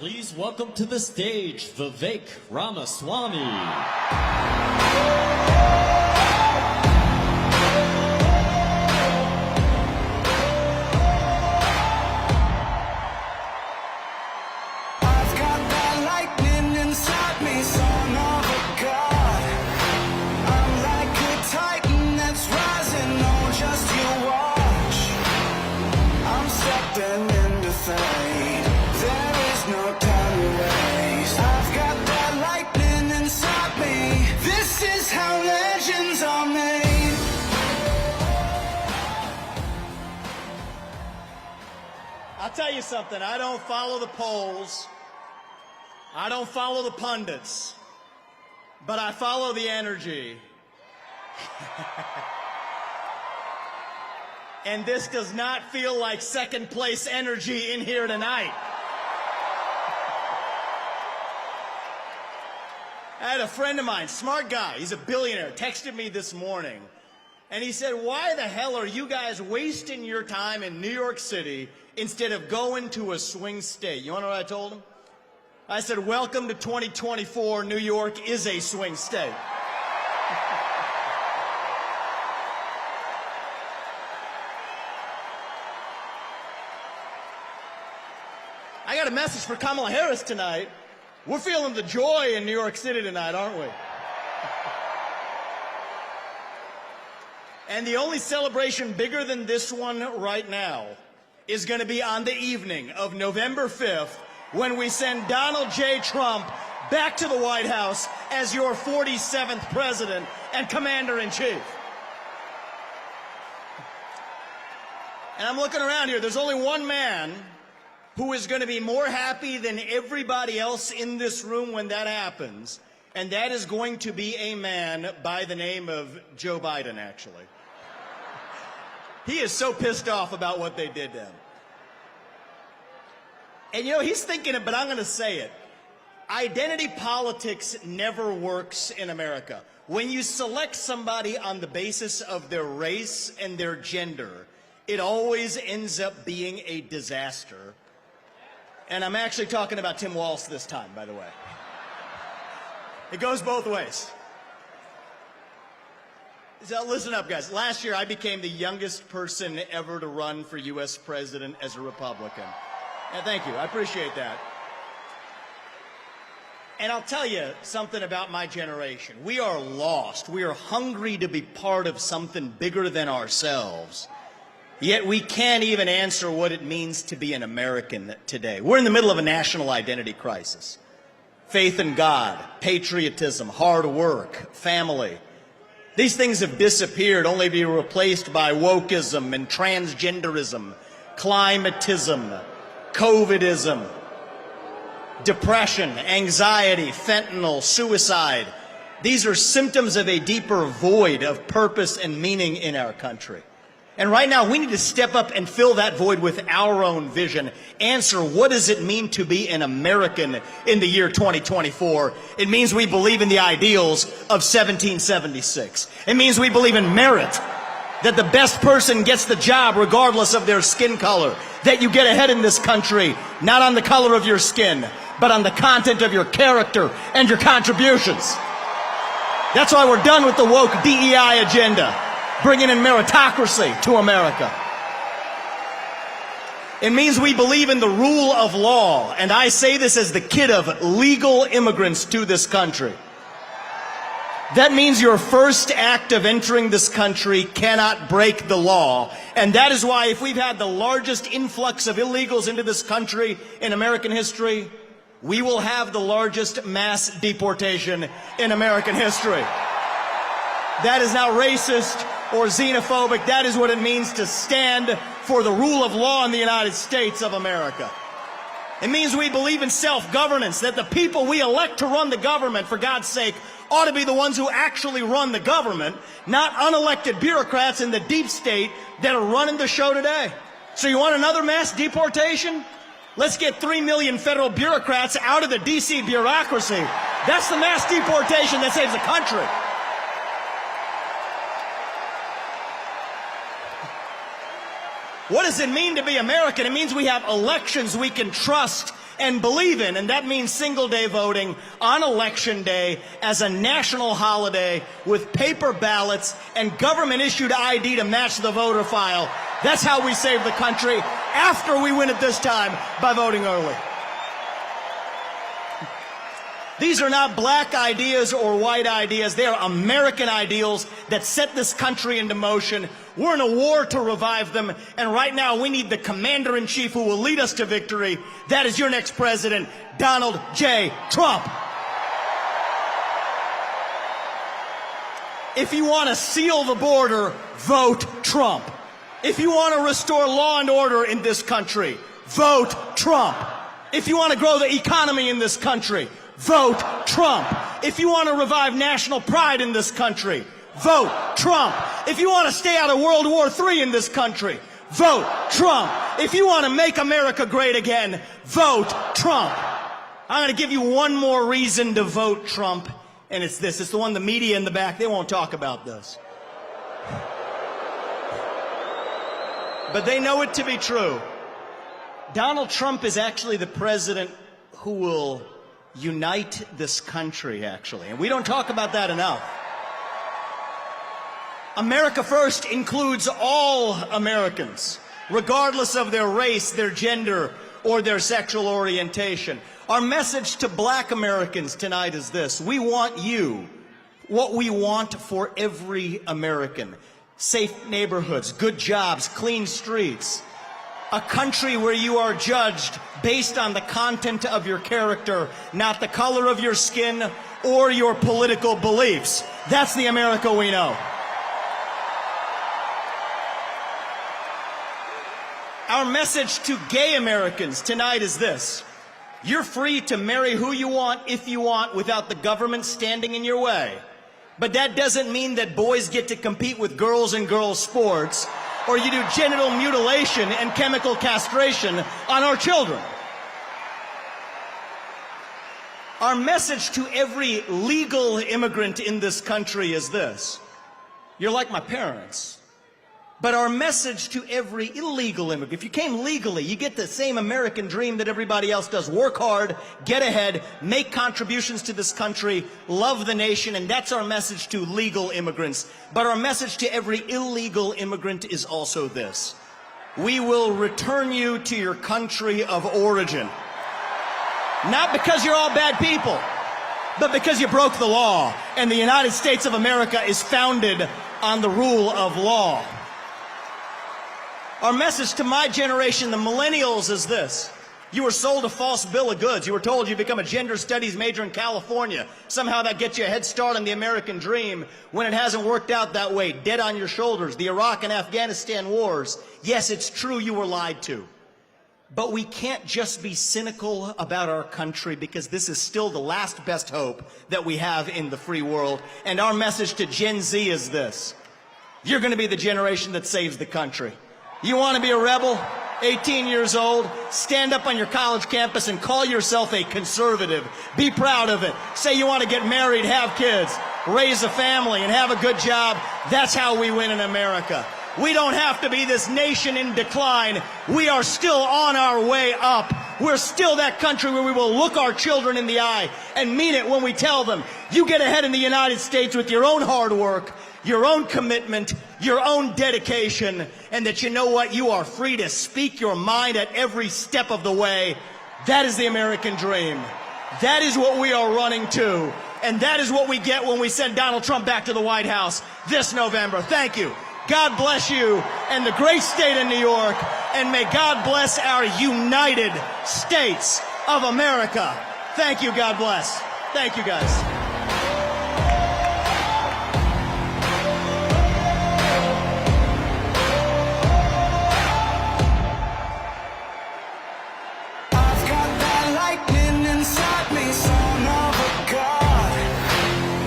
Please welcome to the stage, Vivek Ramaswamy. I'll tell you something, I don't follow the polls, I don't follow the pundits, but I follow the energy. And this does not feel like second place energy in here tonight. I had a friend of mine, smart guy, he's a billionaire, texted me this morning. And he said, why the hell are you guys wasting your time in New York City instead of going to a swing state? You want to know what I told him? I said, welcome to 2024. New York is a swing state. I got a message for Kamala Harris tonight. We're feeling the joy in New York City tonight, aren't we? And the only celebration bigger than this one right now is going to be on the evening of November 5th when we send Donald J. Trump back to the White House as your 47th president and commander-in-chief. And I'm looking around here. There's only one man who is going to be more happy than everybody else in this room when that happens, and that is going to be a man by the name of Joe Biden, actually. He is so pissed off about what they did to him. And you know, he's thinking it, but I'm going to say it. Identity politics never works in America. When you select somebody on the basis of their race and their gender, it always ends up being a disaster. And I'm actually talking about Tim Walz this time, by the way. It goes both ways. So listen up, guys. Last year, I became the youngest person ever to run for U.S. president as a Republican. And thank you. I appreciate that. And I'll tell you something about my generation. We are lost. We are hungry to be part of something bigger than ourselves. Yet we can't even answer what it means to be an American today. We're in the middle of a national identity crisis. Faith in God, patriotism, hard work, family. These things have disappeared only to be replaced by wokeism and transgenderism, climatism, COVIDism, depression, anxiety, fentanyl, suicide. These are symptoms of a deeper void of purpose and meaning in our country. And right now, we need to step up and fill that void with our own vision. Answer, what does it mean to be an American in the year 2024? It means we believe in the ideals of 1776. It means we believe in merit, that the best person gets the job regardless of their skin color, that you get ahead in this country, not on the color of your skin, but on the content of your character and your contributions. That's why we're done with the woke DEI agenda, bringing in meritocracy to America. It means we believe in the rule of law, and I say this as the kid of legal immigrants to this country. That means your first act of entering this country cannot break the law, and that is why if we've had the largest influx of illegals into this country in American history, we will have the largest mass deportation in American history. That is not racist or xenophobic. That is what it means to stand for the rule of law in the United States of America. It means we believe in self-governance, that the people we elect to run the government, for God's sake, ought to be the ones who actually run the government, not unelected bureaucrats in the deep state that are running the show today. So you want another mass deportation? Let's get 3 million federal bureaucrats out of the D.C. bureaucracy. That's the mass deportation that saves the country. What does it mean to be American? It means we have elections we can trust and believe in, and that means single-day voting on Election Day as a national holiday with paper ballots and government-issued ID to match the voter file. That's how we save the country after we win it this time by voting early. These are not black ideas or white ideas. They are American ideals that set this country into motion. We're in a war to revive them, and right now we need the commander-in-chief who will lead us to victory. That is your next president, Donald J. Trump. If you want to seal the border, vote Trump. If you want to restore law and order in this country, vote Trump. If you want to grow the economy in this country, vote Trump. If you want to revive national pride in this country, vote Trump. If you want to stay out of World War III in this country, vote Trump. If you want to make America great again, vote Trump. I'm going to give you one more reason to vote Trump, and it's this. It's the one the media in the back, they won't talk about this. But they know it to be true. Donald Trump is actually the president who will unite this country, actually. And we don't talk about that enough. America First includes all Americans, regardless of their race, their gender, or their sexual orientation. Our message to black Americans tonight is this. We want you, what we want for every American. Safe neighborhoods, good jobs, clean streets. A country where you are judged based on the content of your character, not the color of your skin or your political beliefs. That's the America we know. Our message to gay Americans tonight is this. You're free to marry who you want, if you want, without the government standing in your way. But that doesn't mean that boys get to compete with girls in girls' sports, or you do genital mutilation and chemical castration on our children. Our message to every legal immigrant in this country is this. You're like my parents. But our message to every illegal immigrant, if you came legally, you get the same American dream that everybody else does. Work hard, get ahead, make contributions to this country, love the nation, and that's our message to legal immigrants. But our message to every illegal immigrant is also this. We will return you to your country of origin. Not because you're all bad people, but because you broke the law, and the United States of America is founded on the rule of law. Our message to my generation, the millennials, is this. You were sold a false bill of goods. You were told you become a gender studies major in California. Somehow that gets you a head start on the American dream when it hasn't worked out that way. Dead on your shoulders. The Iraq and Afghanistan wars. Yes, it's true you were lied to. But we can't just be cynical about our country because this is still the last best hope that we have in the free world. And our message to Gen Z is this. You're going to be the generation that saves the country. You want to be a rebel, 18 years old, stand up on your college campus and call yourself a conservative. Be proud of it. Say you want to get married, have kids, raise a family, and have a good job. That's how we win in America. We don't have to be this nation in decline. We are still on our way up. We're still that country where we will look our children in the eye and mean it when we tell them, you get ahead in the United States with your own hard work, your own commitment, your own dedication, and that you know what? You are free to speak your mind at every step of the way. That is the American dream. That is what we are running to. And that is what we get when we send Donald Trump back to the White House this November. Thank you. God bless you and the great state of New York. And may God bless our United States of America. Thank you. God bless. Thank you, guys.